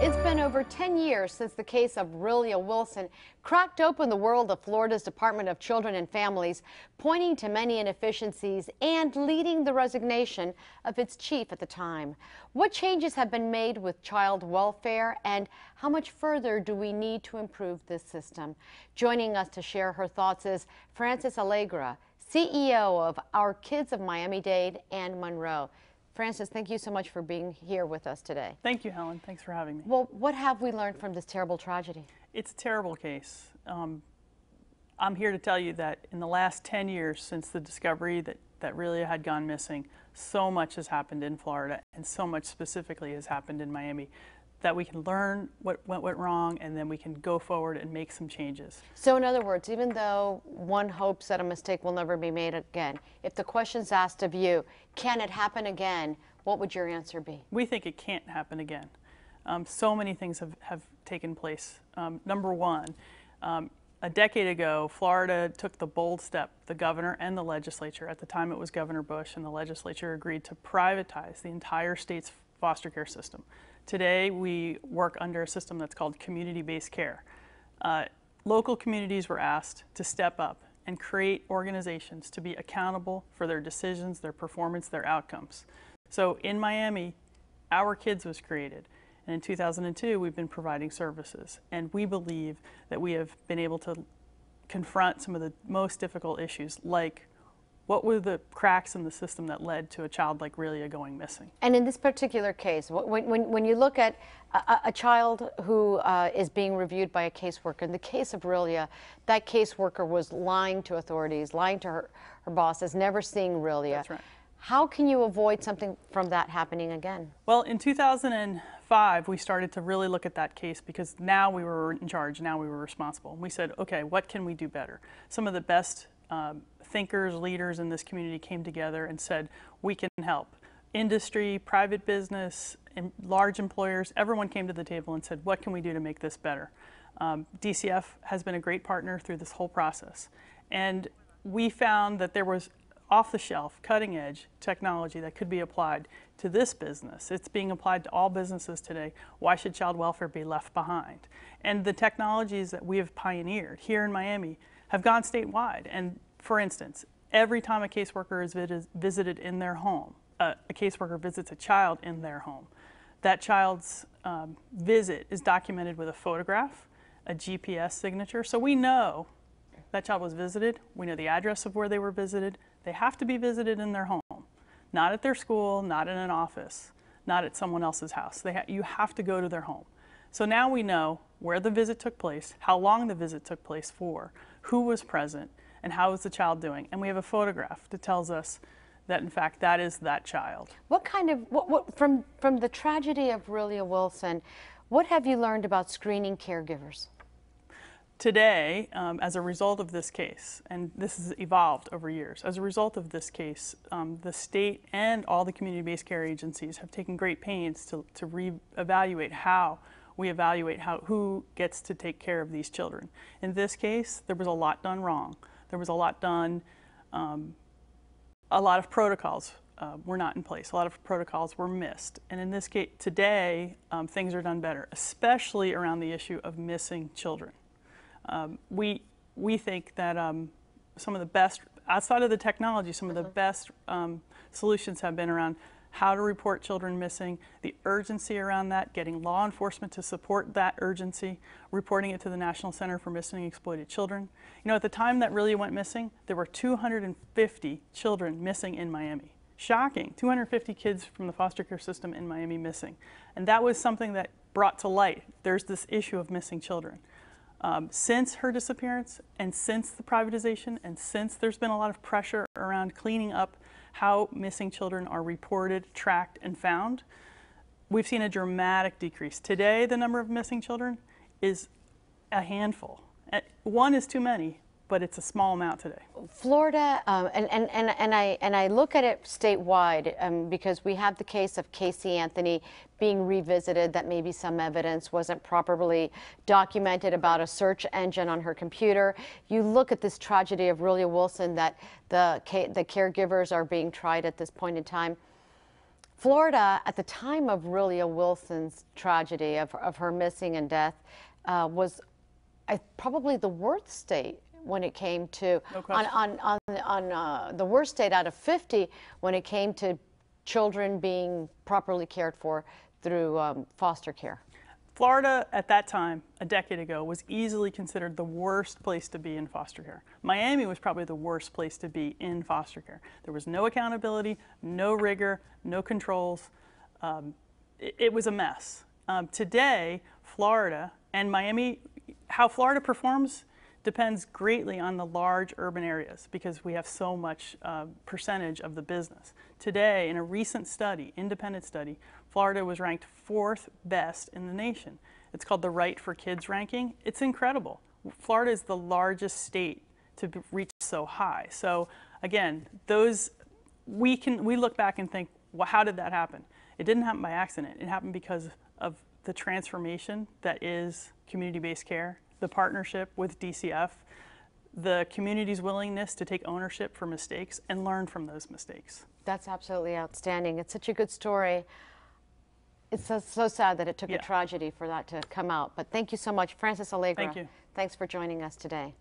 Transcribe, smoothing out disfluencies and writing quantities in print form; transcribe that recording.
It's been over 10 years since the case of Rilya Wilson cracked open the world of Florida's Department of Children and Families, pointing to many inefficiencies and leading the resignation of its chief at the time. What changes have been made with child welfare, and how much further do we need to improve this system? Joining us to share her thoughts is Frances Allegra, CEO of Our Kids of Miami-Dade and Monroe. Frances, thank you so much for being here with us today. Thank you, Helen. Thanks for having me. Well, what have we learned from this terrible tragedy? It's a terrible case. I'm here to tell you that in the last 10 years since the discovery that Rilya had gone missing, so much has happened in Florida, and so much specifically has happened in Miami, that we can learn what went wrong, and then we can go forward and make some changes. So in other words, even though one hopes that a mistake will never be made again, if the question's asked of you, can it happen again, what would your answer be? We think it can't happen again. So many things have taken place. Number one, a decade ago, Florida took the bold step, the governor and the legislature, at the time it was Governor Bush, and the legislature agreed to privatize the entire state's foster care system. Today, we work under a system that's called community-based care. Local communities were asked to step up and create organizations to be accountable for their decisions, their performance, their outcomes. So in Miami, Our Kids was created. And in 2002, we've been providing services. And we believe that we have been able to confront some of the most difficult issues, like what were the cracks in the system that led to a child like Rilya going missing? And in this particular case, when you look at a child who is being reviewed by a caseworker, in the case of Rilya, that caseworker was lying to authorities, lying to her bosses, never seeing Rilya. That's right. How can you avoid something from that happening again? Well, in 2005, we started to really look at that case because now we were in charge, now we were responsible. We said, okay, what can we do better? Some of the best thinkers, leaders in this community came together and said, we can help. Industry, private business, and large employers, everyone came to the table and said, what can we do to make this better? DCF has been a great partner through this whole process. And we found that there was off-the-shelf, cutting-edge technology that could be applied to this business. It's being applied to all businesses today. Why should child welfare be left behind? And the technologies that we have pioneered here in Miami have gone statewide. And for instance, every time a caseworker is visited in their home, a caseworker visits a child in their home, that child's visit is documented with a photograph, a GPS signature. So we know that child was visited. We know the address of where they were visited. They have to be visited in their home, not at their school, not in an office, not at someone else's house. You have to go to their home. So now we know where the visit took place, how long the visit took place for, who was present, and how is the child doing. And we have a photograph that tells us that, in fact, that is that child. What kind of, from the tragedy of Rilya Wilson, what have you learned about screening caregivers? Today, as a result of this case, and this has evolved over years, as a result of this case, the state and all the community-based care agencies have taken great pains to re-evaluate how we evaluate who gets to take care of these children. In this case, there was a lot done wrong. There was a lot done, a lot of protocols were not in place. A lot of protocols were missed. And in this case, today, things are done better, especially around the issue of missing children. We think that some of the best, outside of the technology, some of the best solutions have been around how to report children missing, the urgency around that, getting law enforcement to support that urgency, reporting it to the National Center for Missing and Exploited Children. You know, at the time that Rilya went missing, there were 250 children missing in Miami. Shocking, 250 kids from the foster care system in Miami missing. And that was something that brought to light, there's this issue of missing children. Since her disappearance and since the privatization and since there's been a lot of pressure around cleaning up how missing children are reported, tracked, and found, we've seen a dramatic decrease. Today, the number of missing children is a handful. One is too many, but it's a small amount today. Florida, and I look at it statewide because we have the case of Casey Anthony being revisited, that maybe some evidence wasn't properly documented about a search engine on her computer. You look at this tragedy of Rilya Wilson, that the caregivers are being tried at this point in time. Florida, at the time of Rilya Wilson's tragedy, of her missing and death, was probably the worst state when it came to, No question. the worst state out of 50 when it came to children being properly cared for through foster care. Florida, at that time, a decade ago, was easily considered the worst place to be in foster care. Miami was probably the worst place to be in foster care. There was no accountability, no rigor, no controls. It was a mess. Today, Florida and Miami, how Florida performs depends greatly on the large urban areas because we have so much percentage of the business. Today, in a recent study, independent study, Florida was ranked 4th best in the nation. It's called the Right for Kids ranking. It's incredible. Florida is the largest state to reach so high. So again, we look back and think, well, how did that happen? It didn't happen by accident. It happened because of the transformation that is community-based care, the partnership with DCF, the community's willingness to take ownership for mistakes and learn from those mistakes. That's absolutely outstanding. It's such a good story. It's so sad that it took a tragedy for that to come out. But thank you so much, Frances Allegra. Thank you. Thanks for joining us today.